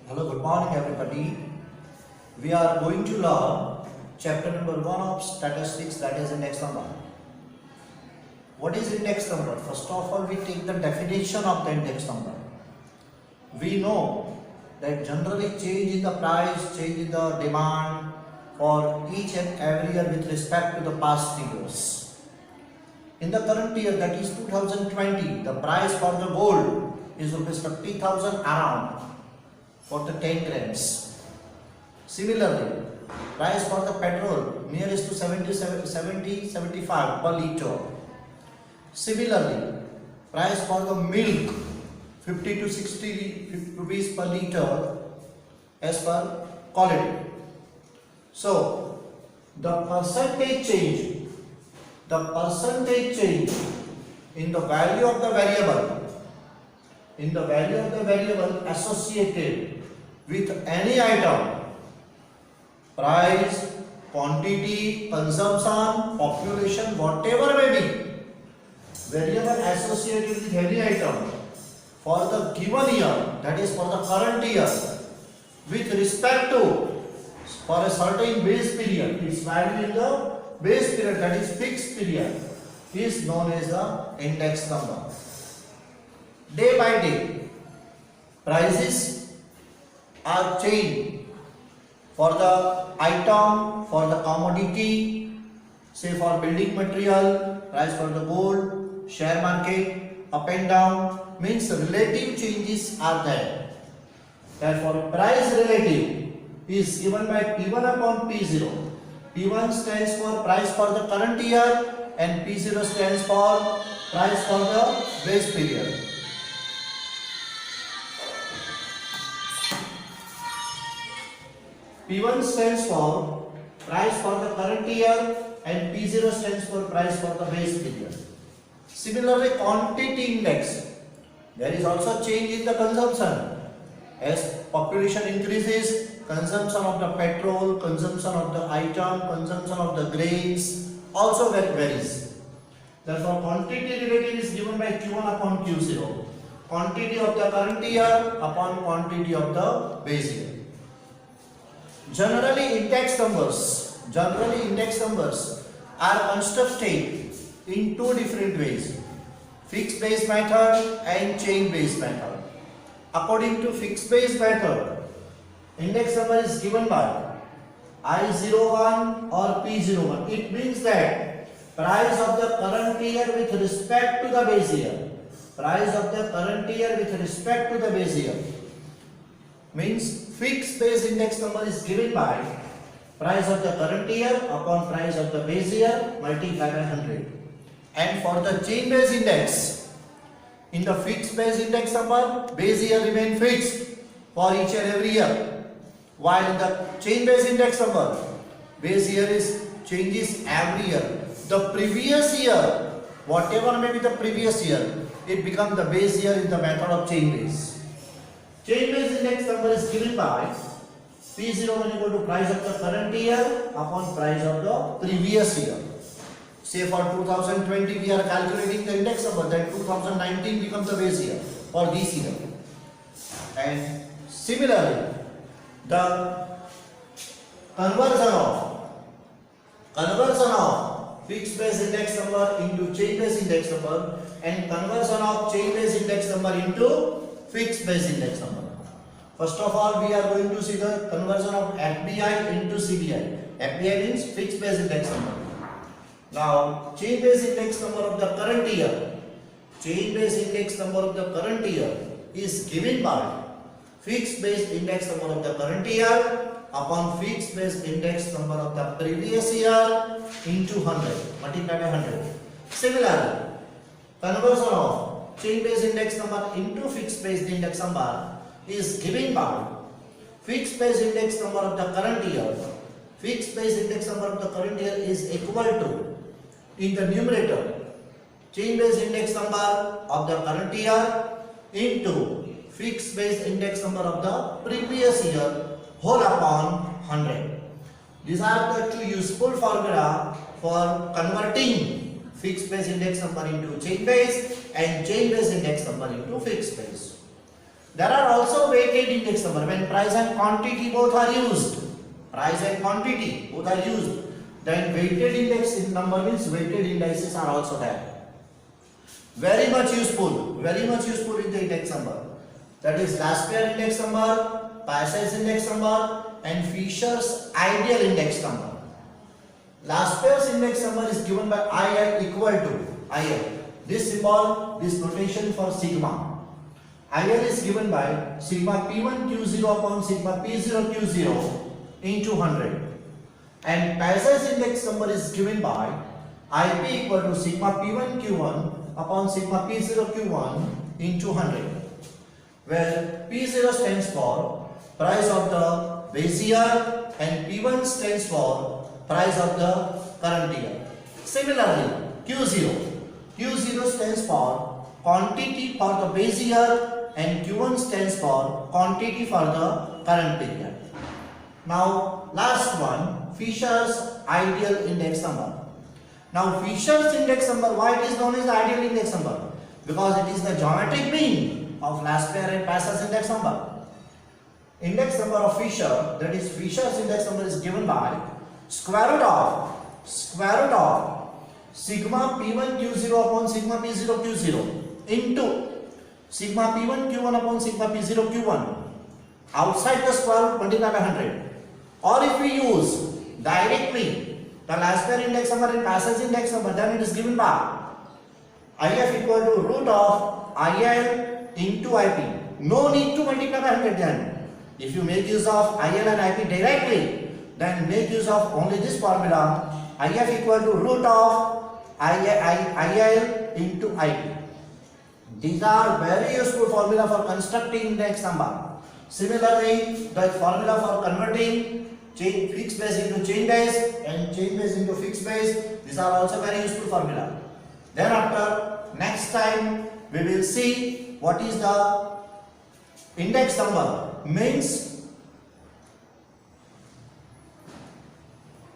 Hello, good morning everybody. We are going to learn chapter number 1 of statistics, that is index number. What is index number? First of all, we take the definition of the index number. We know that generally change in the price, change in the demand for each and every year with respect to the past years. In the current year, that is 2020, the price for the gold is rupees 50,000 around for the 10 grams. Similarly, price for the petrol nearest to 75 per liter. Similarly, price for the milk 50 to 60 rupees per liter as per quality. So, the percentage change in the value of the variable, associated with any item, price, quantity, consumption, population, whatever may be, variable associated with any item for the given year, that is for the current year, with respect to for a certain base period, its value in the base period, that is fixed period, is known as the index number. Day by day, prices are changed for the item, for the commodity, say for building material, price for the gold, share market, up and down, means relative changes are there. Therefore, price relative is given by P1 upon P0. P1 stands for price for the current year and P0 stands for price for the base period. P1 stands for price for the current year and P0 stands for price for the base period. Similarly, quantity index, there is also change in the consumption. As population increases, consumption of the petrol, consumption of the item, consumption of the grains also varies. Therefore, quantity relative is given by Q1 upon Q0. Quantity of the current year upon quantity of the base year. Generally, index numbers are constructed in two different ways: fixed base method and chain base method. According to fixed base method, index number is given by I01 or P01. It means that price of the current year with respect to the base year. Price of the current year with respect to the base year means fixed base index number is given by price of the current year upon price of the base year multiplied by 100. And for the chain base index, in the fixed base index number, base year remain fixed for each and every year, while in the chain base index number, base year is changes every year. The previous year, whatever may be the previous year, it becomes the base year in the method of chain base. Chain base index number is given by P01 equal to price of the current year upon price of the previous year. Say for 2020 we are calculating the index number, then 2019 becomes the base year for this year. And similarly, the conversion of fixed base index number into chain base index number and conversion of chain base index number into fixed base index number. First of all, we are going to see the conversion of FBI into CBI. FBI means fixed base index number. Now, chain base index number of the current year. Chain base index number of the current year is given by fixed base index number of the current year upon fixed base index number of the previous year into 100, multiplied by 100. Similarly, conversion of chain base index number into fixed base index number is given by fixed base index number of the current year. Fixed base index number of the current year is equal to, in the numerator, chain base index number of the current year into fixed base index number of the previous year whole upon 100. These are the two useful formula for converting fixed base index number into chain base and chain base index number into fixed base. There are also weighted index number when price and quantity both are used. Price and quantity both are used. Then weighted index number means weighted indices are also there. Very much useful in the index number. That is Laspeyres index number, Passage index number, and Fisher's ideal index number. Laspeyres index number is given by IL equal to IL. This symbol, this notation for sigma. IL is given by sigma P1 Q0 upon sigma P0 Q0 into 100. And Passage index number is given by IP equal to sigma P1 Q1 upon sigma P0 Q1 into 100. Where P0 stands for price of the base year and P1 stands for price of the current year. Similarly, Q0 stands for quantity for the base year and Q1 stands for quantity for the current period. Now last one, Fisher's ideal index number. Now Fisher's index number, why it is known as the ideal index number? Because it is the geometric mean of Laspeyres and Passage index number. Index number of Fisher, that is Fisher's index number, is given by square root of sigma P1 Q0 upon sigma P0 Q0 into sigma P1 Q1 upon sigma P0 Q1 outside the square root multiplied by 100. Or if we use directly the Laspeyres index number and Passage index number, then it is given by IF equal to root of IL into IP. No need to multiply by 100 then. If you make use of IL and IP directly, then make use of only this formula, IF equal to root of IL into IP. These are very useful formula for constructing index number. Similarly, the formula for converting fixed base into chain base and chain base into fixed base, these are also very useful formula. Then after, next time we will see what is the index number means.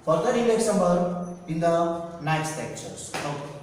Further index number in the next lectures. Okay.